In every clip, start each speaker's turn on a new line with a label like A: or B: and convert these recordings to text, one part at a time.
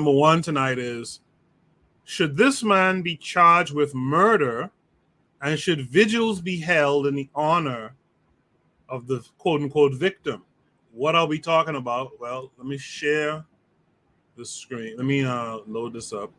A: number one tonight is, should this man be charged with murder, and should vigils be held in the honor of the quote-unquote victim? What are we talking about? Well, let me share the screen. Let me load this up.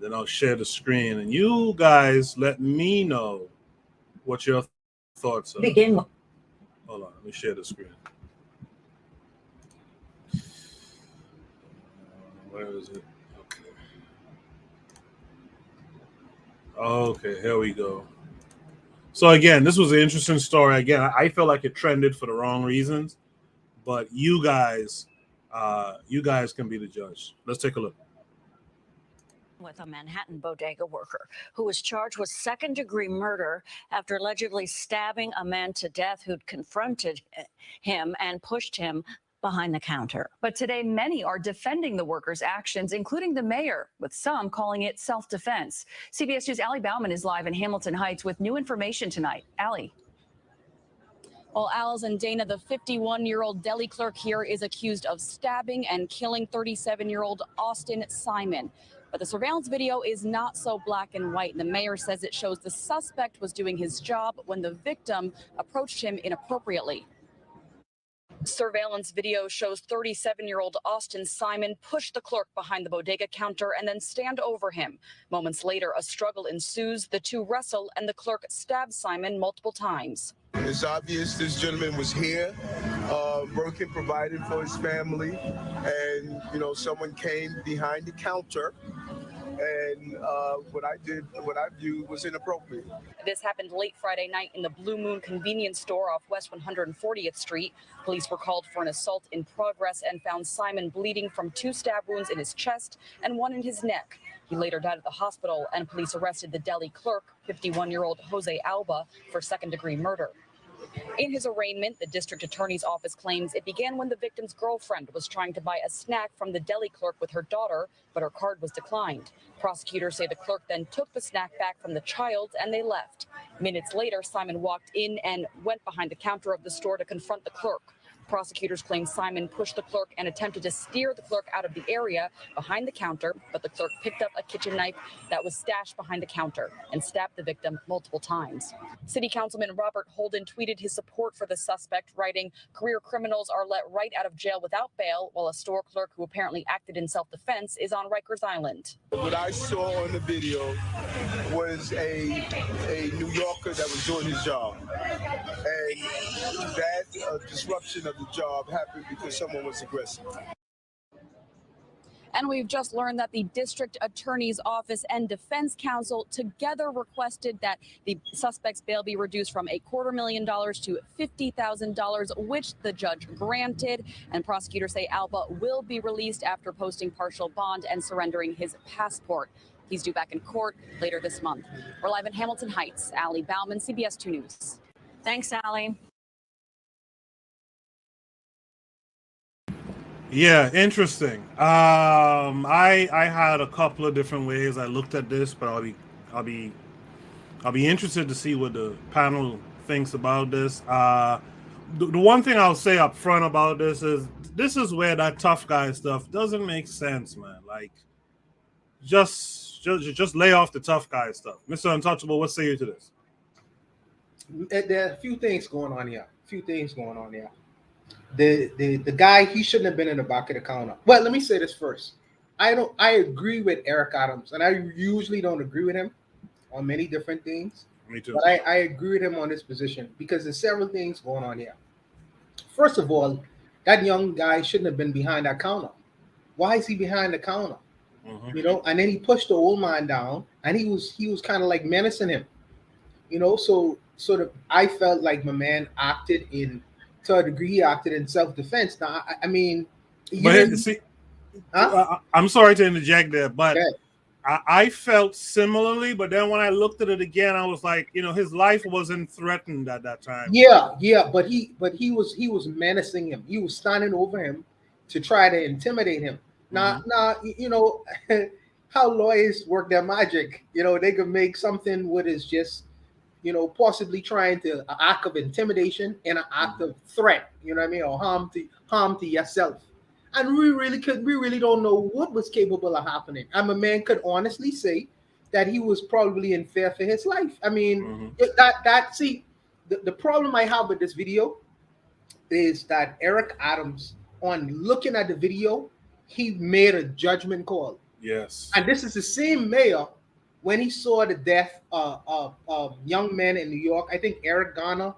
A: Then I'll share the screen, and you guys let me know what your thoughts are.
B: Begin.
A: Hold on, let me share the screen. Where is it? Okay, here we go. So again, this was an interesting story. Again, I feel like it trended for the wrong reasons, but you guys can be the judge. Let's take a look.
B: With a Manhattan bodega worker who was charged with second-degree murder after allegedly stabbing a man to death who'd confronted him and pushed him behind the counter.
C: But today, many are defending the worker's actions, including the mayor, with some calling it self-defense. CBS News' Allie Bauman is live in Hamilton Heights with new information tonight. Allie.
D: Well, Alice and Dana, the 51-year-old deli clerk here is accused of stabbing and killing 37-year-old Austin Simon. But the surveillance video is not so black and white. The mayor says it shows the suspect was doing his job when the victim approached him inappropriately. Surveillance video shows 37-year-old Austin Simon push the clerk behind the bodega counter and then stand over him. Moments later, a struggle ensues. The two wrestle and the clerk stabs Simon multiple times.
E: It's obvious this gentleman was here, working, providing for his family, and someone came behind the counter, and what I viewed was inappropriate.
D: This happened late Friday night in the Blue Moon convenience store off West 140th Street. Police were called for an assault in progress and found Simon bleeding from 2 stab wounds in his chest and 1 in his neck. He later died at the hospital, and police arrested the deli clerk, 51-year-old Jose Alba, for second-degree murder. In his arraignment, the district attorney's office claims it began when the victim's girlfriend was trying to buy a snack from the deli clerk with her daughter, but her card was declined. Prosecutors say the clerk then took the snack back from the child and they left. Minutes later, Simon walked in and went behind the counter of the store to confront the clerk. Prosecutors claim Simon pushed the clerk and attempted to steer the clerk out of the area behind the counter, but the clerk picked up a kitchen knife that was stashed behind the counter and stabbed the victim multiple times. City Councilman Robert Holden tweeted his support for the suspect, writing, "Career criminals are let right out of jail without bail, while a store clerk who apparently acted in self-defense is on Rikers Island."
E: What I saw on the video was a New Yorker that was doing his job, and that disruption of the job happened because someone was aggressive.
D: And we've just learned that the district attorney's office and defense counsel together requested that the suspect's bail be reduced from $250,000 to $50,000, which the judge granted. And prosecutors say Alba will be released after posting partial bond and surrendering his passport. He's due back in court later this month. We're live in Hamilton Heights. Allie Bauman, CBS 2 News.
B: Thanks, Allie.
A: Yeah, interesting. I had a couple of different ways I looked at this, but I'll be interested to see what the panel thinks about this. The one thing I'll say up front about this is where that tough guy stuff doesn't make sense, man. Like, just lay off the tough guy stuff. Mr. Untouchable, what say you to this?
F: There are a few things going on here. The guy, he shouldn't have been in the back of the counter. Well, let me say this first. I agree with Eric Adams, and I usually don't agree with him on many different things.
A: Me too.
F: But I agree with him on this position because there's several things going on here. First of all, that young guy shouldn't have been behind that counter. Why is he behind the counter? Mm-hmm. And then he pushed the old man down, and he was kind of like menacing him. So sort of I felt like my man acted to a degree, he acted in self-defense. Now, I mean,
A: I'm sorry to interject there, but I felt similarly. But then when I looked at it again, I was like, his life wasn't threatened at that time.
F: Yeah, but he was menacing him. He was standing over him to try to intimidate him. Now, how lawyers work their magic. They could make something what is just possibly trying to an act of intimidation and an act of threat, or harm to yourself. and we really don't know what was capable of happening. And a man could honestly say that he was probably in fear for his life. I mean, the problem I have with this video is that Eric Adams, on looking at the video, he made a judgment call.
A: Yes.
F: And this is the same mayor when he saw the death of young men in New York. I think Eric Garner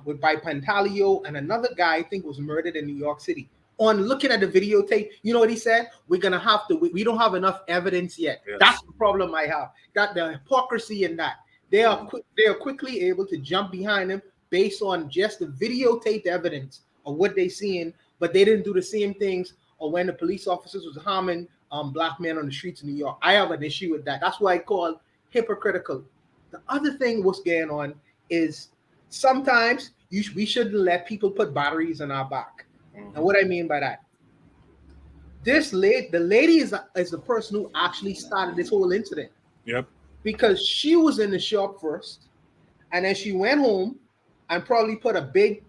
F: with by Pantaleo, and another guy I think was murdered in New York City. On looking at the videotape, you know what he said? We're gonna have to. We don't have enough evidence yet.
A: Yes.
F: That's the problem I have. Got the hypocrisy in that. They are quickly able to jump behind him based on just the videotaped evidence of what they seen, but they didn't do the same things or when the police officers was harming black men on the streets of New York. I have an issue with that. That's why I call hypocritical. The other thing what's going on is sometimes we shouldn't let people put batteries in our back. And what I mean by that, the lady is the person who actually started this whole incident.
A: Yep.
F: Because she was in the shop first, and then she went home and probably put a big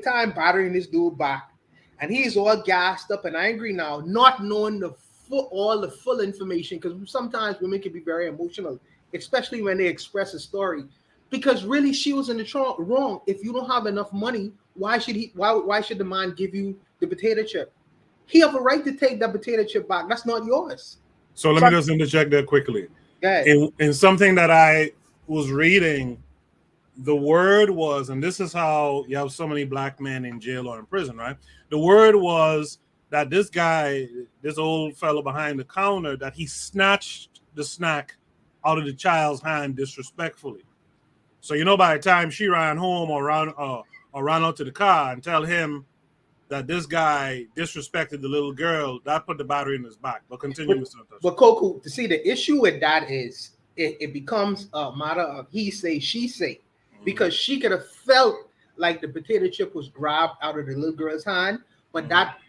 F: time battery in this dude back, and he's all gassed up and angry now, not knowing all the full information. Because sometimes women can be very emotional, especially when they express a story. Because really, she was in the wrong. If you don't have enough money, why should the man give you the potato chip? He have a right to take that potato chip back. That's not yours.
A: So let me just interject there quickly. In something that I was reading, the word was, and this is how you have so many black men in jail or in prison, right? The word was that this guy, this old fellow behind the counter, that he snatched the snack out of the child's hand disrespectfully. So, by the time she ran home or ran out to the car and tell him that this guy disrespected the little girl, that put the battery in his back. But continue, Mr. Untouchable.
F: But Coco, to see the issue with that is it becomes a matter of he say, she say, because she could have felt like the potato chip was grabbed out of the little girl's hand, but that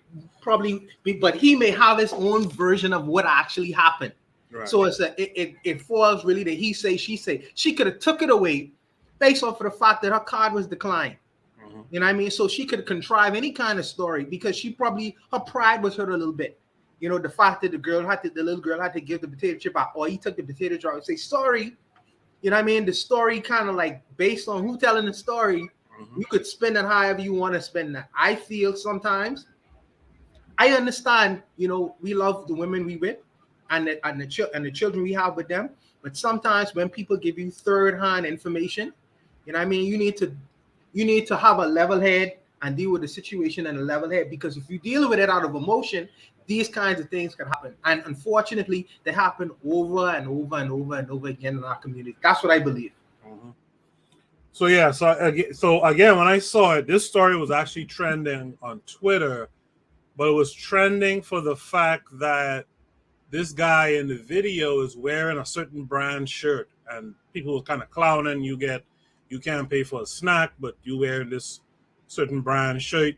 F: probably, but he may have his own version of what actually happened. Right. So it falls really that he say, she say. She could have took it away based off of the fact that her card was declined. You know what I mean? So she could contrive any kind of story because her pride was hurt a little bit. The fact that the little girl had to give the potato chip out, or he took the potato chip and say sorry. You know what I mean? The story kind of like based on who telling the story, you could spin it however you want to spin that. I feel sometimes, I understand, we love the women we with and the children we have with them, but sometimes when people give you third-hand information, you know what I mean? You need to have a level head and deal with the situation in a level head, because if you deal with it out of emotion, these kinds of things can happen. And unfortunately, they happen over and over and over and over again in our community. That's what I believe.
A: So again, when I saw it, this story was actually trending on Twitter, but it was trending for the fact that this guy in the video is wearing a certain brand shirt, and people were kind of clowning. You can't pay for a snack, but you wearing this certain brand shirt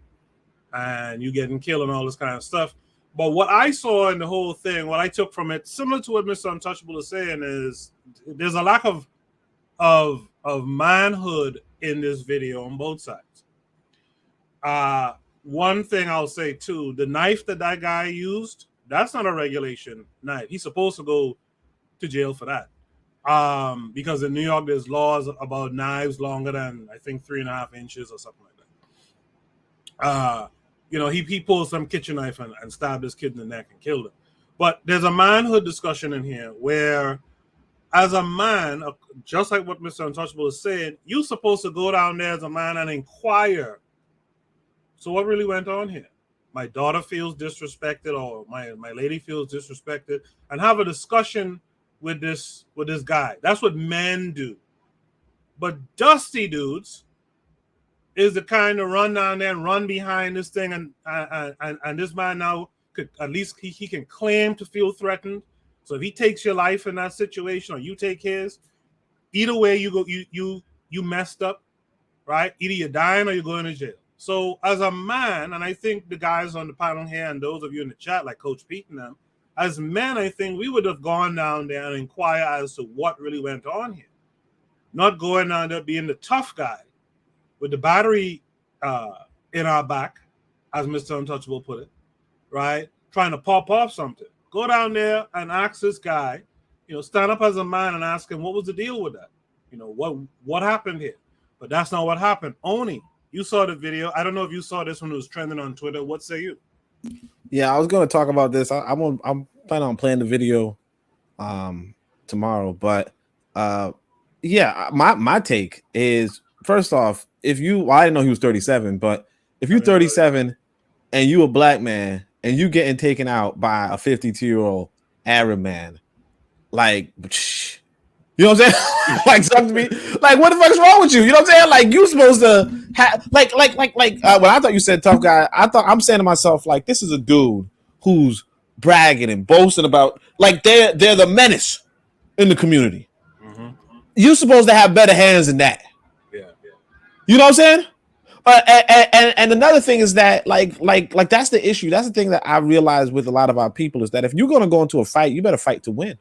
A: and you getting killed and all this kind of stuff. But what I saw in the whole thing, what I took from it, similar to what Mr. Untouchable is saying, is there's a lack of manhood in this video on both sides. One thing I'll say too, the knife that guy used, that's not a regulation knife. He's supposed to go to jail for that. Because in New York, there's laws about knives longer than, I think, 3.5 inches or something like that. He pulled some kitchen knife and stabbed this kid in the neck and killed him. But there's a manhood discussion in here where, as a man, just like what Mr. Untouchable is saying, you're supposed to go down there as a man and inquire. So what really went on here? My daughter feels disrespected, or my lady feels disrespected, and have a discussion with this guy. That's what men do. But dusty dudes is the kind to run down there and run behind this thing, and this man now could, at least he can claim to feel threatened. So if he takes your life in that situation, or you take his, either way you messed up, right? Either you're dying or you're going to jail. So as a man, and I think the guys on the panel here and those of you in the chat, like Coach Pete and them, as men, I think we would have gone down there and inquire as to what really went on here. Not going down there being the tough guy with the battery in our back, as Mr. Untouchable put it, right, trying to pop off something. Go down there and ask this guy, stand up as a man and ask him what was the deal with that. What happened here? But that's not what happened. Oni, you saw the video. I don't know if you saw this when it was trending on Twitter. What say you?
G: Yeah, I was going to talk about this. I'm planning on playing the video tomorrow, but yeah, my take is, first off, I didn't know he was 37, but if you're 37 and you a black man and you getting taken out by a 52-year-old Arab man, like, you know what I'm saying? Like, something to me, like, what the fuck is wrong with you? You know what I'm saying? Like, you supposed to have, like, when I thought you said tough guy, I'm saying to myself, like, this is a dude who's bragging and boasting about, like, they're the menace in the community. Mm-hmm. You're supposed to have better hands than that.
A: Yeah.
G: You know what I'm saying? And another thing is that, like that's the issue. That's the thing that I realize with a lot of our people is that if you're going to go into a fight, you better fight to win.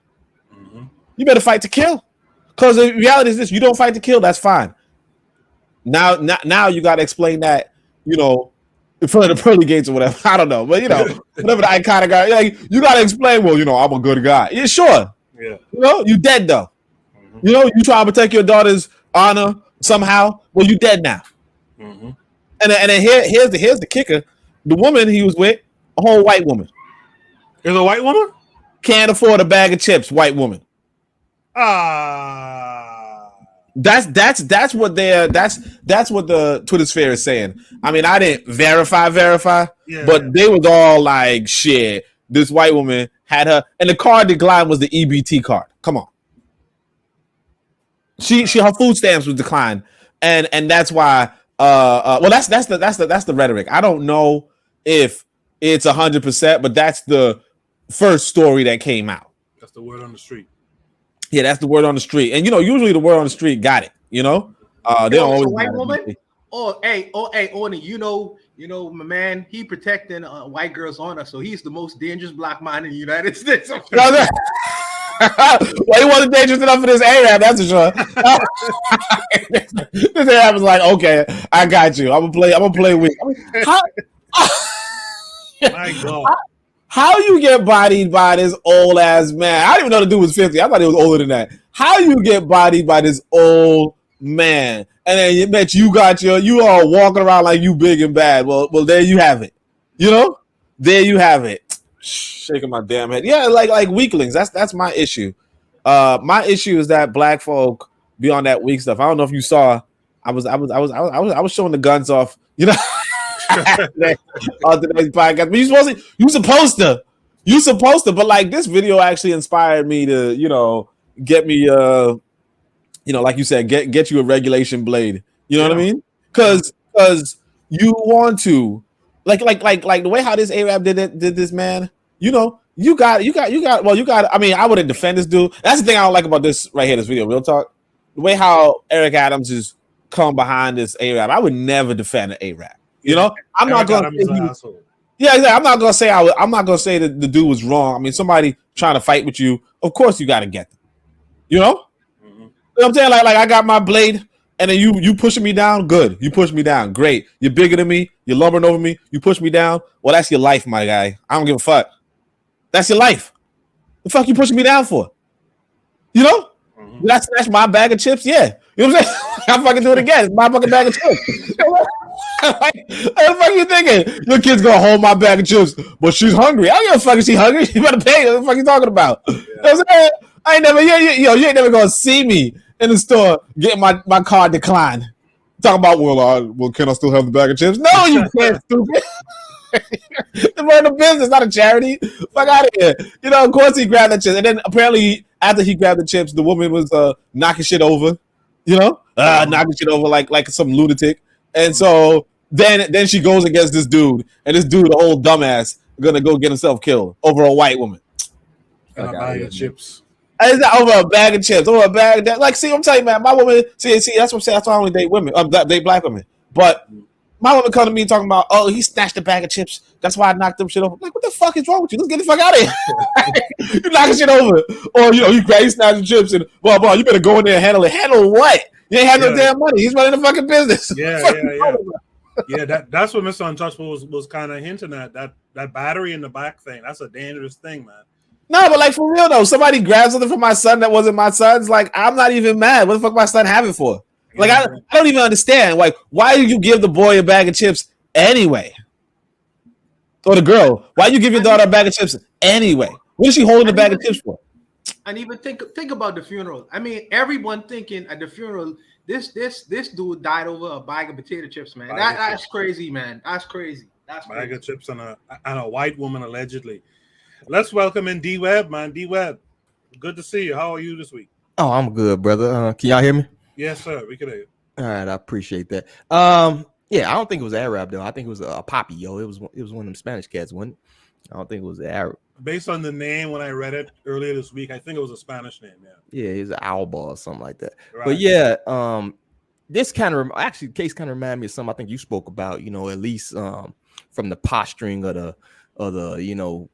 G: Mm-hmm. You better fight to kill. Because the reality is this: you don't fight to kill, that's fine. Now you got to explain that, in front of the pearly gates or whatever. I don't know, but whatever the iconic guy, like, you got to explain. Well, I'm a good guy. Yeah, sure.
A: Yeah.
G: You dead though. Mm-hmm. You try to protect your daughter's honor somehow. Well, you dead now. Mm-hmm. And then here's the kicker: the woman he was with, a whole white woman.
A: Is a white woman?
G: Can't afford a bag of chips. White woman. That's what the Twitter sphere is saying. I mean, I didn't verify, but they was all like, shit, this white woman had her, and the card declined was the EBT card. Come on. Her food stamps was declined, and that's why well, that's the rhetoric. I don't know if it's 100%, but that's the first story that came out.
A: That's the word on the street.
G: Yeah, that's the word on the street. And usually the word on the street got it, they don't always
F: a white woman. Hey, my man, he protecting white girls' honor, so he's the most dangerous black man in the United States.
G: Well, he wasn't dangerous enough for this Arab, that's for sure. This Arab was like, okay, I got you. I'm gonna play with you. My God. How you get bodied by this old ass man? I didn't even know the dude was 50. I thought he was older than that. How you get bodied by this old man? And then you all walking around like you big and bad. Well, there you have it. There you have it. Shaking my damn head. Yeah, like weaklings. That's my issue. My issue is that black folk be on that weak stuff. I don't know if you saw. I was showing the guns off. On today's podcast, but you supposed to, but like this video actually inspired me to, get me, like you said, get you a regulation blade. You know what I mean? Because you want to, like the way how this Arab did this, man. You got. I mean, I wouldn't defend this dude. That's the thing I don't like about this right here, this video. Real talk. The way how Eric Adams is come behind this Arab, I would never defend an Arab. I'm not going to. Yeah, exactly. I'm not going to say I'm not going to say that the dude was wrong. I mean, somebody trying to fight with you, of course you got to get them. You know what I'm saying? Like I got my blade, and then you pushing me down. Good, you push me down. Great, you're bigger than me. You're lumbering over me. You push me down. Well, that's your life, my guy. I don't give a fuck. That's your life. The fuck you pushing me down for? That's my bag of chips. Yeah, you know what I'm saying? I'll fucking do it again. It's my fucking bag of chips. What the fuck you thinking? Your kid's gonna hold my bag of chips, but she's hungry. I don't give a fuck if she's hungry. You better pay. What the fuck you talking about? Yeah. You know what I'm saying? I ain't never. You ain't never gonna see me in the store getting my card declined. Talking about well, can I still have the bag of chips? No, you can't, stupid. It's run a business, not a charity. Fuck out of here. Of course he grabbed the chips, and then apparently after he grabbed the chips, the woman was knocking shit over. Knocking shit over like some lunatic. And so then she goes against this dude, and this dude, the old dumbass, gonna go get himself killed over a white woman.
A: And a bag of chips.
G: It's not over a bag of chips, over a bag of that. Like, see, I'm telling you, man, my woman, see, that's what I'm saying. That's why I only date women, date black women. But my woman come to me talking about, oh, he snatched a bag of chips. That's why I knocked them shit over. I'm like, what the fuck is wrong with you? Let's get the fuck out of here. You knocking shit over. Or, you snatch the chips and blah, blah. You better go in there and handle it. Handle what? You ain't have no damn money. He's running the fucking business.
A: Yeah. Yeah, that's what Mr. Untouchable was kind of hinting at. That battery in the back thing. That's a dangerous thing, man.
G: No, but like for real though, somebody grabs something from my son that wasn't my son's. Like I'm not even mad. What the fuck my son have it for? Like I don't even understand. Like why do you give the boy a bag of chips anyway? Or the girl? Why do you give your daughter a bag of chips anyway? What is she holding the bag of chips for?
F: And even think about the funeral. I mean, everyone thinking at the funeral, this dude died over a bag of potato chips, man. That's crazy, man. That's crazy. That's crazy.
A: Bag of chips and a white woman allegedly. Let's welcome in D-Web, man. D-Web, good to see you. How are you this week?
H: Oh, I'm good, brother. Can y'all hear me?
A: Yes, sir. We can hear you.
H: All right, I appreciate that. Yeah, I don't think it was Arab though. I think it was a Poppy, yo. It was one of them Spanish cats, wasn't it? I don't think it was Arab.
A: Based on the name, when I read it earlier this week, I think it was a Spanish name.
H: Yeah, it was an Alba or something like that.
A: Right.
H: But yeah, this kind of actually case kind of reminded me of something I think you spoke about. You know, at least from the posturing of the you know.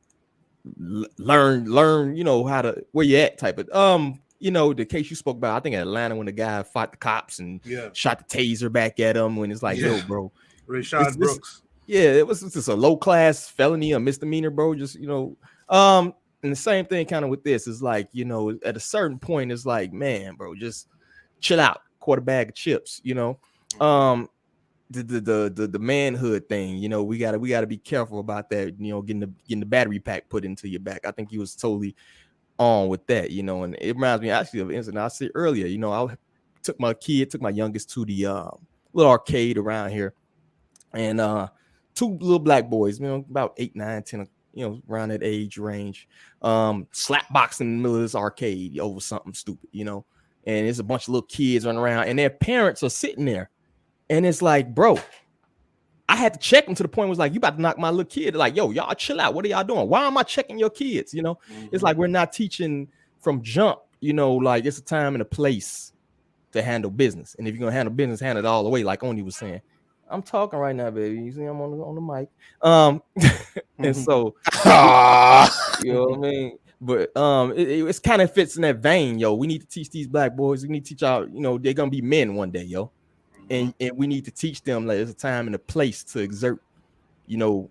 H: Learn, you know, how to where you at type of you know, the case you spoke about, I think in Atlanta when the guy fought the cops and shot the taser back at him when it's like, yo, bro.
A: Rashad Brooks.
H: It was just a low class felony, a misdemeanor, bro. Just, you know, and the same thing kind of with this is like, you know, at a certain point, it's like, man, bro, just chill out, quarter bag of chips, you know. The manhood thing, you know, we gotta be careful about that, you know, getting the battery pack put into your back. I think he was totally on with that, you know, and it reminds me actually of an incident I said earlier. You know, I took my youngest to the little arcade around here, and two little black boys, you know, about 8, 9, 10, you know, around that age range, slap boxing in the middle of this arcade over something stupid, you know, and there's a bunch of little kids running around, and their parents are sitting there. And it's like, bro, I had to check them to the point where it was like, you about to knock my little kid. Like, yo, y'all chill out. What are y'all doing? Why am I checking your kids? You know, It's like we're not teaching from jump, you know, like it's a time and a place to handle business. And if you're going to handle business, handle it all the way, like Oni was saying. I'm talking right now, baby. You see, I'm on the mic. And so, you know what I mean? But it's kind of fits in that vein, yo. We need to teach these black boys. We need to teach our, you know, they're going to be men one day, yo. And we need to teach them like there's a time and a place to exert, you know,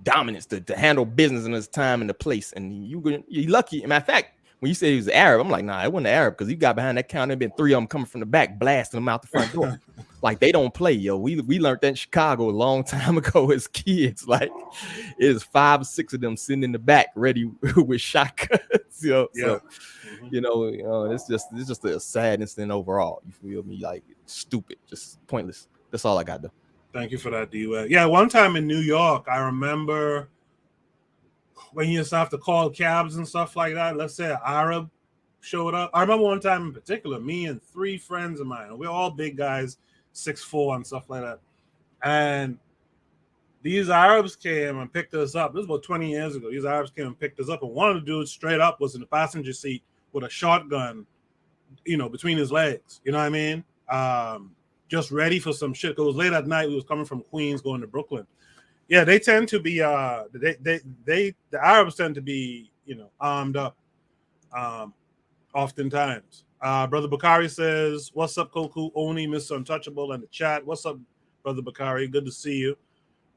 H: dominance to handle business in this time and the place. And you're lucky. Matter of fact, when you say he was Arab, I'm like, nah, it wasn't Arab because he got behind that counter. There been 3 of them coming from the back, blasting them out the front door. Like they don't play, yo. We learned that in Chicago a long time ago as kids. Like it is 5 or 6 of them sitting in the back, ready with shotguns. You know, so you know, it's just a sad incident overall. You feel me? Like stupid, just pointless. That's all I got though.
A: Thank you for that, D-Web. Yeah, one time in New York, I remember when you used to have to call cabs and stuff like that. Let's say an Arab showed up. I remember one time in particular, me and 3 friends of mine, we're all big guys, 6'4" and stuff like that. And these Arabs came and picked us up. This was about 20 years ago. These Arabs came and picked us up. And one of the dudes straight up was in the passenger seat with a shotgun, you know, between his legs. You know what I mean? Just ready for some shit. It was late at night. We was coming from Queens going to Brooklyn. Yeah, they tend to be the Arabs tend to be, you know, armed up oftentimes. Brother Bakari says, what's up, Koku, Oni, Mr. Untouchable, and the chat. What's up, Brother Bakari? Good to see you.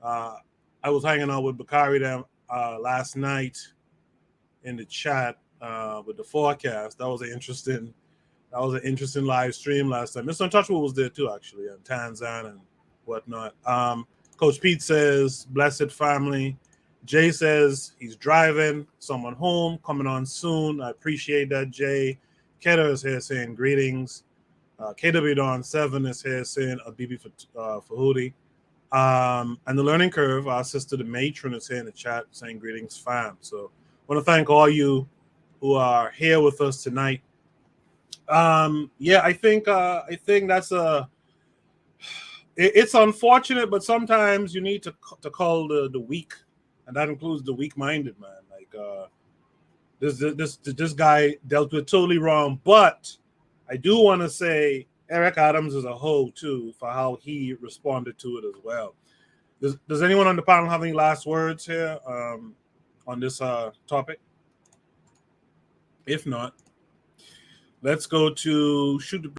A: I was hanging out with Bakari them last night in the chat with the forecast. That was an interesting live stream last time. Mr. Untouchable was there too, actually, and Tanzan and whatnot. Coach Pete says, blessed family. Jay says he's driving, someone home, coming on soon. I appreciate that, Jay. Keter is here saying greetings. KW Dawn 7 is here saying a BB for Hootie. And the Learning Curve, our sister, the matron, is here in the chat saying greetings, fam. So I want to thank all you who are here with us tonight. Yeah, I think that's it's unfortunate, but sometimes you need to call the weak, and that includes the weak-minded, man. Like this guy dealt with totally wrong, but I do want to say Eric Adams is a hoe too for how he responded to it as well. Does anyone on the panel have any last words here on this topic? If not, let's go to shoot the